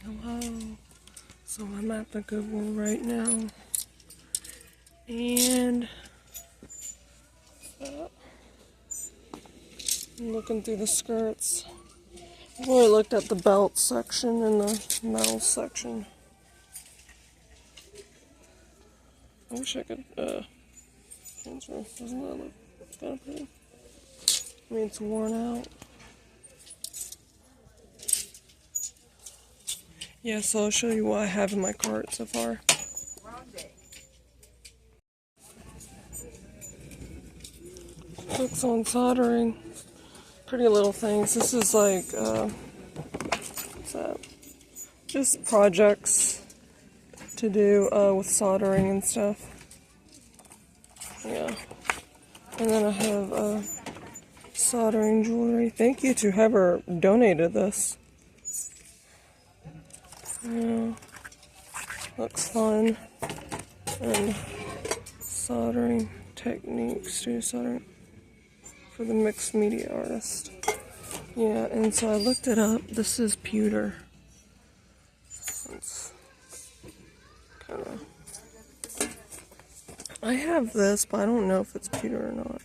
Hello. So I'm at the Goodwill right now, and I'm looking through the skirts. I've already looked at the belt section and the metal section. I wish I could transfer. Doesn't that look kind of pretty? I mean, it's worn out. Yeah, so I'll show you what I have in my cart so far. Books on soldering. Pretty little things. This is like, what's that? Just projects to do with soldering and stuff. Yeah. And then I have soldering jewelry. Thank you to whoever donated this. Yeah. Looks fun. And soldering techniques, studio soldering for the mixed media artist. Yeah, and so I looked it up. This is pewter. It's kind of. I have this, but I don't know if it's pewter or not.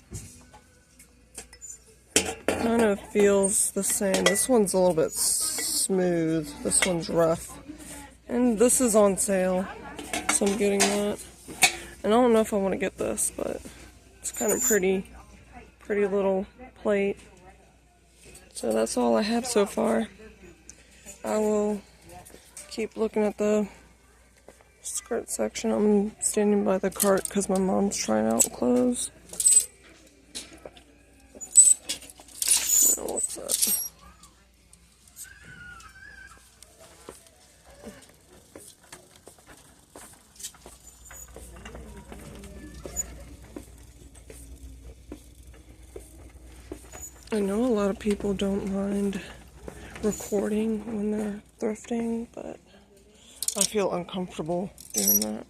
Kind of feels the same. This one's a little bit smooth. This one's rough. And this is on sale, so I'm getting that. And I don't know if I want to get this, but it's kind of pretty little plate. So that's all I have so far. I will keep looking at the skirt section. I'm standing by the cart because my mom's trying out clothes. Now, what's that? I know a lot of people don't mind recording when they're thrifting, but I feel uncomfortable doing that.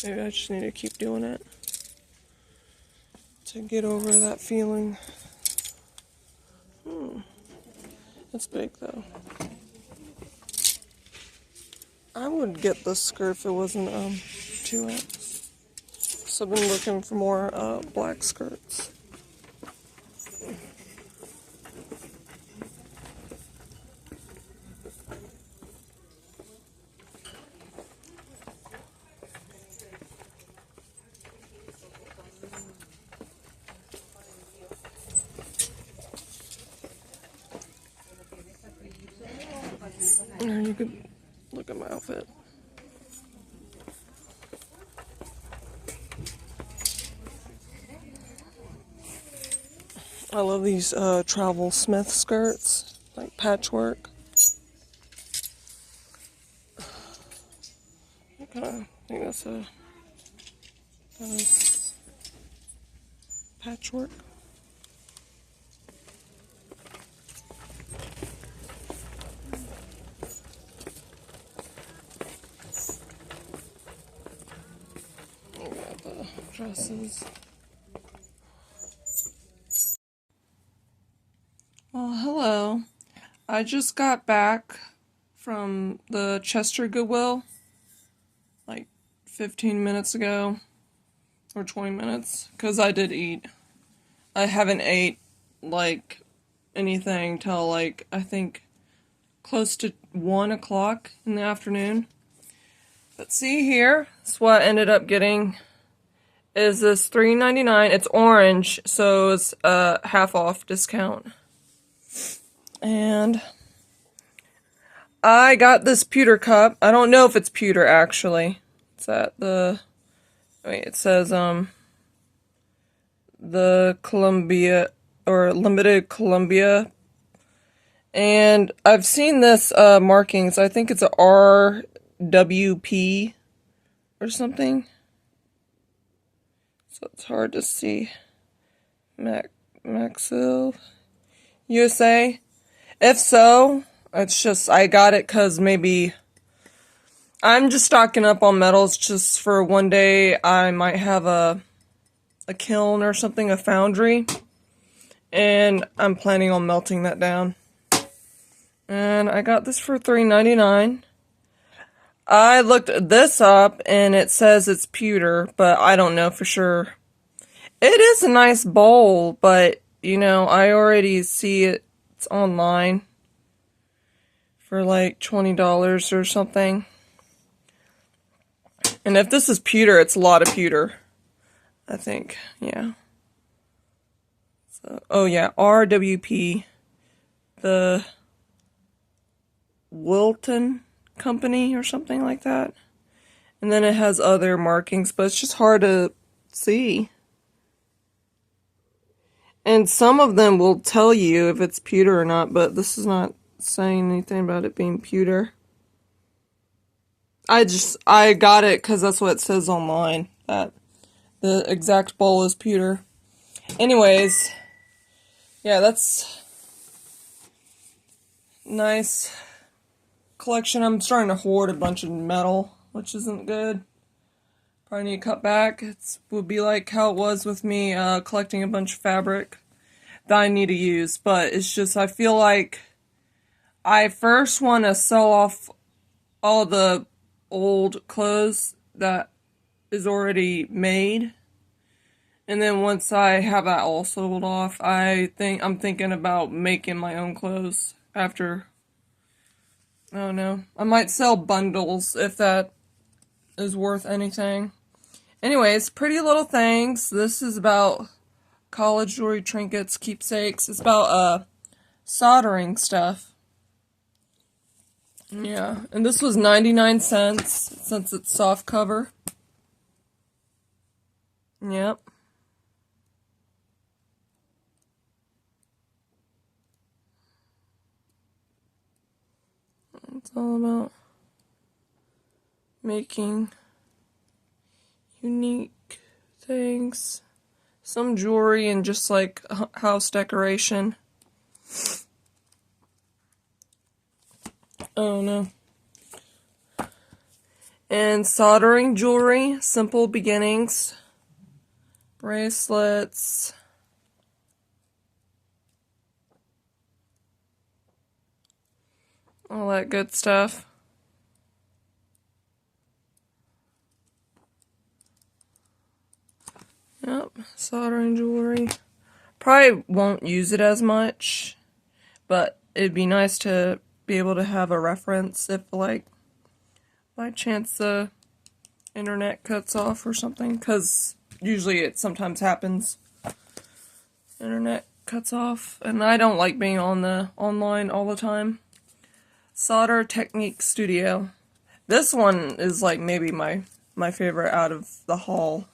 Maybe I just need to keep doing it to get over that feeling. It's big though. I would get this skirt if it wasn't 2X. So I've been looking for more black skirts. And you could look at my outfit. I love these travel Smith skirts, like patchwork. I kind of think that's a patchwork. I got the dresses. Well, hello. I just got back from the Chester Goodwill like 15 minutes ago, or 20 minutes, because I did eat. I haven't ate like anything till like I think close to 1 o'clock in the afternoon. But see here, that's what I ended up getting. Is this $3.99? It's orange, so it's a half off discount. And I got this pewter cup. I don't know if it's pewter actually. It's at the, wait, it says the Columbia or Limited Columbia. And I've seen this markings. I think it's a RWP or something. So it's hard to see. Maxil USA. If so, it's just, I got it because maybe I'm just stocking up on metals just for one day. I might have a kiln or something, a foundry. And I'm planning on melting that down. And I got this for $3.99. I looked this up and it says it's pewter, but I don't know for sure. It is a nice bowl, but you know, I already see it's online for like $20 or something. And if this is pewter, it's a lot of pewter, I think. Yeah. So, oh yeah, RWP, the Wilton Company or something like that. And then it has other markings, but it's just hard to see. And some of them will tell you if it's pewter or not, but this is not saying anything about it being pewter. I got it because that's what it says online, that the exact bowl is pewter. Anyways, yeah, that's nice collection. I'm starting to hoard a bunch of metal, which isn't good. Probably need to cut back. It would be like how it was with me collecting a bunch of fabric that I need to use. But it's just, I feel like I first want to sell off all the old clothes that is already made. And then once I have that all sold off, I'm thinking about making my own clothes after. I don't know. I might sell bundles if that is worth anything. Anyways, pretty little things. This is about college jewelry, trinkets, keepsakes. It's about soldering stuff. Yeah, and this was 99 cents since it's soft cover. Yep. It's all about making unique things. Some jewelry and just like house decoration. Oh no. And soldering jewelry, simple beginnings. Bracelets. All that good stuff. Yep, soldering jewelry. Probably won't use it as much, but it'd be nice to be able to have a reference if, like, by chance the internet cuts off or something, because usually it sometimes happens. Internet cuts off, and I don't like being on the online all the time. Solder Technique Studio. This one is like maybe my favorite out of the haul.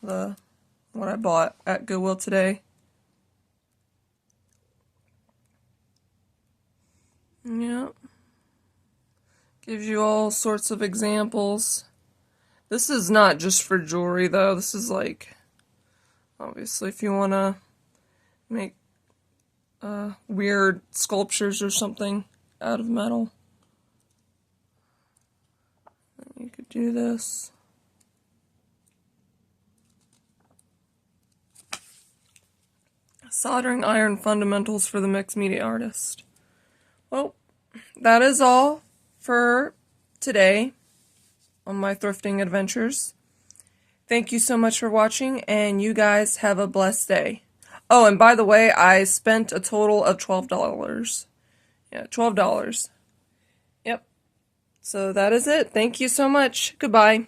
What I bought at Goodwill today. Yep. Gives you all sorts of examples. This is not just for jewelry though. This is like, obviously if you want to make weird sculptures or something out of metal. You could do this. Soldering iron fundamentals for the mixed media artist. Well, that is all for today on my thrifting adventures. Thank you so much for watching, and you guys have a blessed day. Oh, and by the way, I spent a total of $12. Yeah, $12. Yep. So that is it. Thank you so much. Goodbye.